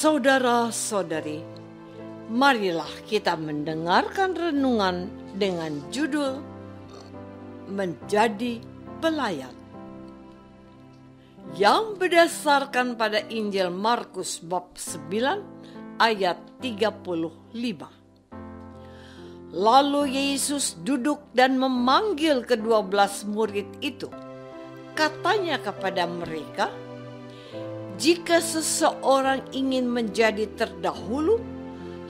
Saudara-saudari, marilah kita mendengarkan renungan dengan judul Menjadi Pelayan, yang berdasarkan pada Injil Markus bab 9 ayat 35. Lalu Yesus duduk dan memanggil ke-12 murid itu. Katanya kepada mereka, "Jika seseorang ingin menjadi terdahulu,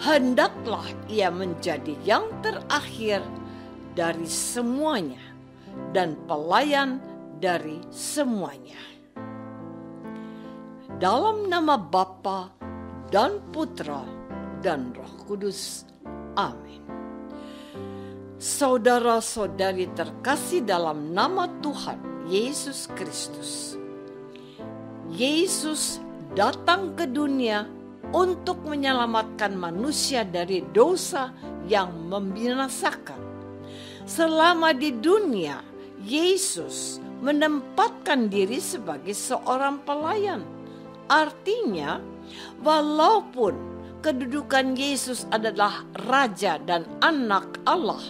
hendaklah ia menjadi yang terakhir dari semuanya dan pelayan dari semuanya." Dalam nama Bapa dan Putra dan Roh Kudus. Amin. Saudara-saudari terkasih dalam nama Tuhan Yesus Kristus. Yesus datang ke dunia untuk menyelamatkan manusia dari dosa yang membinasakan. Selama di dunia, Yesus menempatkan diri sebagai seorang pelayan. Artinya, walaupun kedudukan Yesus adalah Raja dan Anak Allah,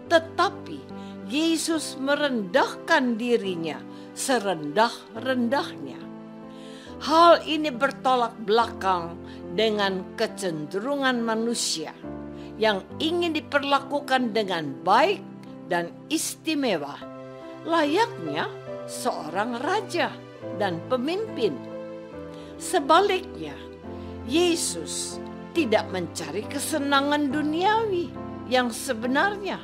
tetapi Yesus merendahkan dirinya serendah-rendahnya. Hal ini bertolak belakang dengan kecenderungan manusia yang ingin diperlakukan dengan baik dan istimewa, layaknya seorang raja dan pemimpin. Sebaliknya, Yesus tidak mencari kesenangan duniawi yang sebenarnya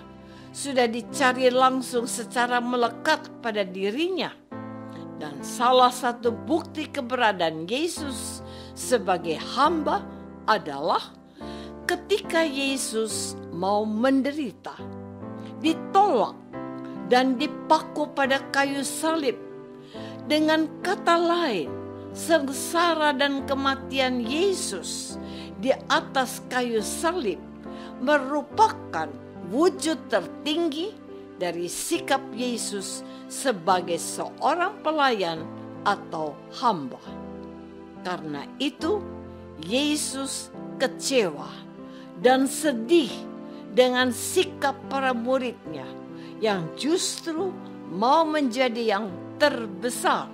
sudah dicari langsung secara melekat pada dirinya. Dan salah satu bukti keberadaan Yesus sebagai hamba adalah ketika Yesus mau menderita, ditolak, dan dipaku pada kayu salib. Dengan kata lain, sengsara dan kematian Yesus di atas kayu salib merupakan wujud tertinggi dari sikap Yesus sebagai seorang pelayan atau hamba. Karena itu, Yesus kecewa dan sedih dengan sikap para muridnya yang justru mau menjadi yang terbesar.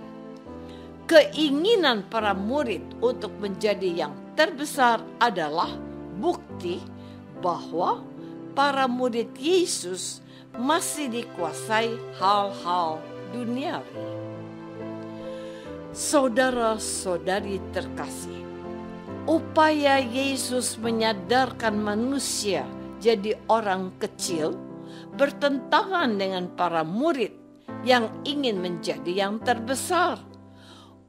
Keinginan para murid untuk menjadi yang terbesar adalah bukti bahwa para murid Yesus masih dikuasai hal-hal duniawi. Saudara-saudari terkasih, upaya Yesus menyadarkan manusia jadi orang kecil bertentangan dengan para murid yang ingin menjadi yang terbesar.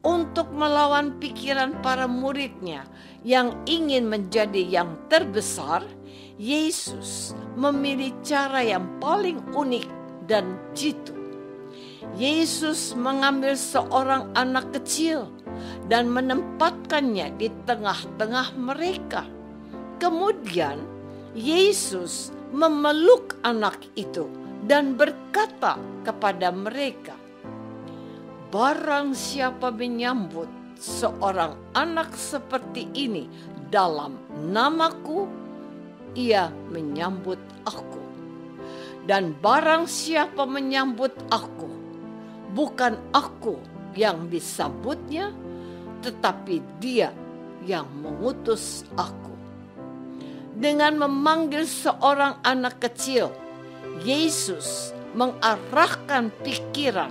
Untuk melawan pikiran para muridnya yang ingin menjadi yang terbesar, Yesus memilih cara yang paling unik dan jitu. Yesus mengambil seorang anak kecil dan menempatkannya di tengah-tengah mereka. Kemudian Yesus memeluk anak itu dan berkata kepada mereka, "Barang siapa menyambut seorang anak seperti ini dalam namaku, ia menyambut aku. Dan barang siapa menyambut aku, bukan aku yang disambutnya, tetapi dia yang mengutus aku." Dengan memanggil seorang anak kecil, Yesus mengarahkan pikiran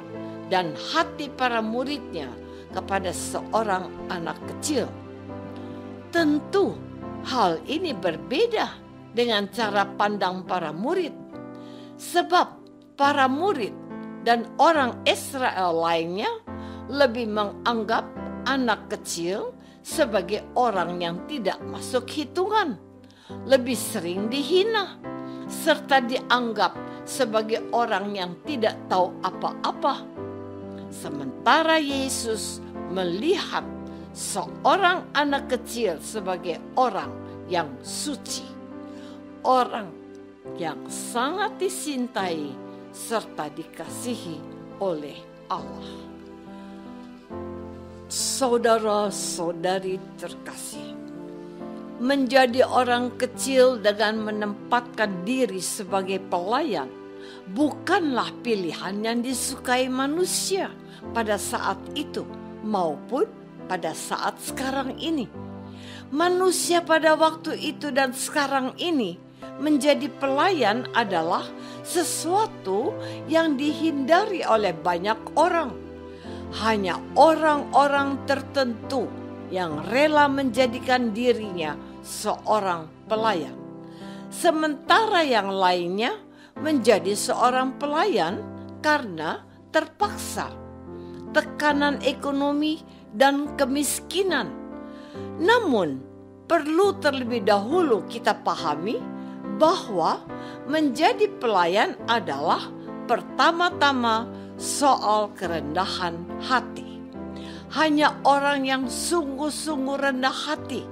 dan hati para muridnya kepada seorang anak kecil. Tentu hal ini berbeda dengan cara pandang para murid, sebab para murid dan orang Israel lainnya lebih menganggap anak kecil sebagai orang yang tidak masuk hitungan, lebih sering dihina, serta dianggap sebagai orang yang tidak tahu apa-apa. Sementara Yesus melihat seorang anak kecil sebagai orang yang suci, orang yang sangat dicintai serta dikasihi oleh Allah. Saudara-saudari terkasih, Menjadi orang kecil dengan menempatkan diri sebagai pelayan bukanlah pilihan yang disukai manusia pada saat itu maupun pada saat sekarang ini. Manusia pada waktu itu dan sekarang ini menjadi pelayan adalah sesuatu yang dihindari oleh banyak orang. Hanya orang-orang tertentu yang rela menjadikan dirinya seorang pelayan. Sementara yang lainnya menjadi seorang pelayan karena terpaksa, tekanan ekonomi dan kemiskinan. Namun, perlu terlebih dahulu kita pahami bahwa menjadi pelayan adalah pertama-tama soal kerendahan hati. Hanya orang yang sungguh-sungguh rendah hati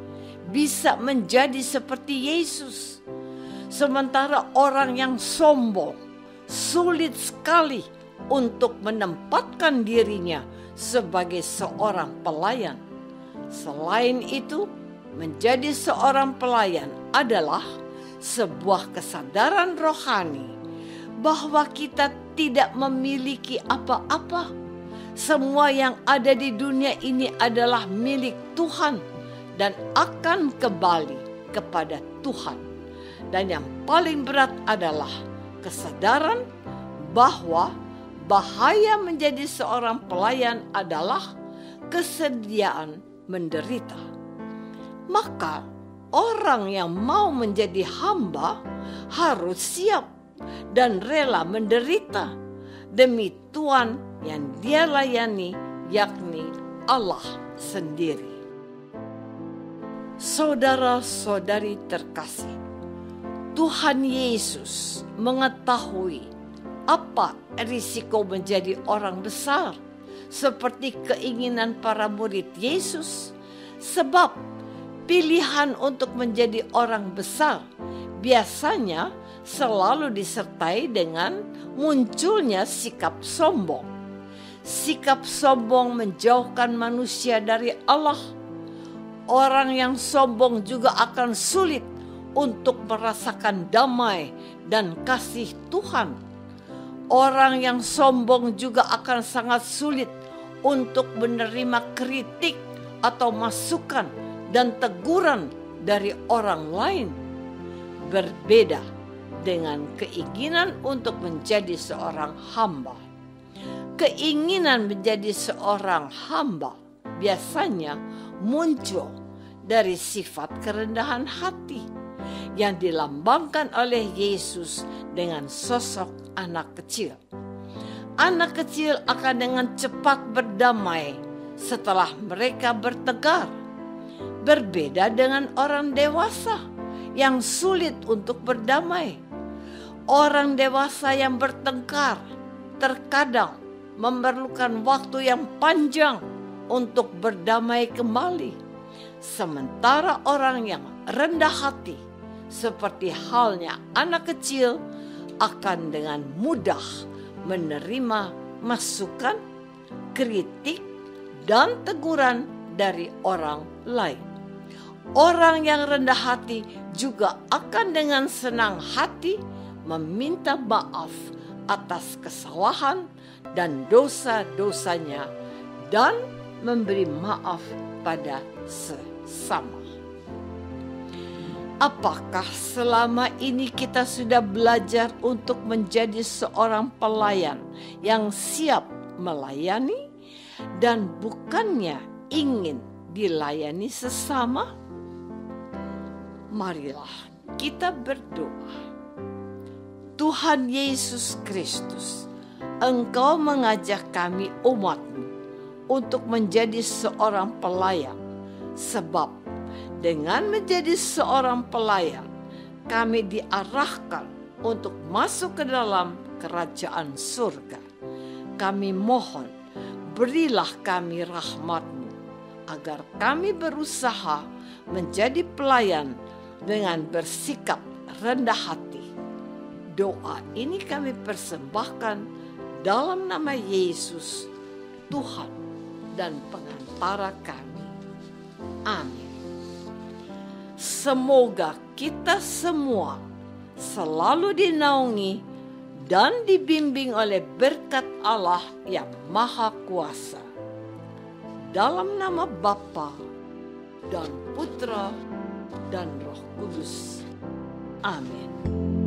bisa menjadi seperti Yesus. Sementara orang yang sombong sulit sekali untuk menempatkan dirinya sebagai seorang pelayan. Selain itu, menjadi seorang pelayan adalah sebuah kesadaran rohani bahwa kita tidak memiliki apa-apa. Semua yang ada di dunia ini adalah milik Tuhan dan akan kembali kepada Tuhan. Dan yang paling berat adalah kesadaran bahwa bahaya menjadi seorang pelayan adalah kesediaan menderita. Maka orang yang mau menjadi hamba harus siap dan rela menderita demi Tuhan yang dia layani, yakni Allah sendiri. Saudara-saudari terkasih, Tuhan Yesus mengetahui apa risiko menjadi orang besar seperti keinginan para murid Yesus, sebab pilihan untuk menjadi orang besar biasanya selalu disertai dengan munculnya sikap sombong. Sikap sombong menjauhkan manusia dari Allah. Orang yang sombong juga akan sulit untuk merasakan damai dan kasih Tuhan. Orang yang sombong juga akan sangat sulit untuk menerima kritik atau masukan dan teguran dari orang lain. Berbeda dengan keinginan untuk menjadi seorang hamba. Keinginan menjadi seorang hamba biasanya muncul dari sifat kerendahan hati yang dilambangkan oleh Yesus dengan sosok anak kecil. Anak kecil akan dengan cepat berdamai setelah mereka bertegar. Berbeda dengan orang dewasa yang sulit untuk berdamai. Orang dewasa yang bertengkar terkadang memerlukan waktu yang panjang untuk berdamai kembali. Sementara orang yang rendah hati, seperti halnya anak kecil, akan dengan mudah menerima masukan, kritik, dan teguran dari orang lain. Orang yang rendah hati juga akan dengan senang hati meminta maaf atas kesalahan dan dosa-dosanya dan memberi maaf pada sesama. Apakah selama ini kita sudah belajar untuk menjadi seorang pelayan yang siap melayani dan bukannya ingin dilayani sesama? Marilah kita berdoa. Tuhan Yesus Kristus, Engkau mengajak kami umat-Mu untuk menjadi seorang pelayan, sebab dengan menjadi seorang pelayan, kami diarahkan untuk masuk ke dalam kerajaan surga. Kami mohon, berilah kami rahmat-Mu, agar kami berusaha menjadi pelayan dengan bersikap rendah hati. Doa ini kami persembahkan dalam nama Yesus, Tuhan dan pengantara kami. Amin. semoga kita semua selalu dinaungi dan dibimbing oleh berkat Allah yang Maha Kuasa. Dalam nama Bapa dan Putra dan Roh Kudus. Amin.